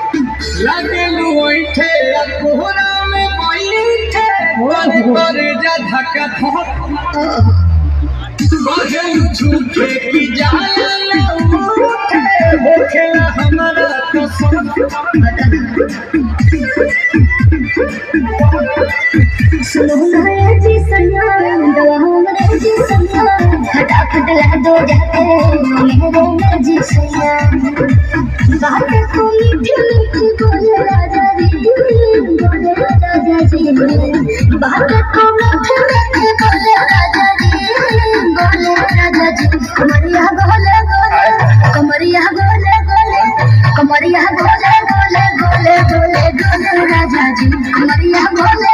लगलू ओठे कोहरा में बैठे करे जा धक्का कहलू झूठे की जाला उठे होखेला हमारा कसम सुनो जी सैया दवा हमरे जी सैया फटाफट ला दो जाके मेरे जी सैया बात को मीठी मीठी बोले राजा जी बोले राजा जी बात को मीठी मीठी बोले राजा जी बोले राजा जी कमरिया बोले बोले कमरिया बोले बोले कमरिया बोले बोले बोले बोले बोले राजा जी कमरिया बोले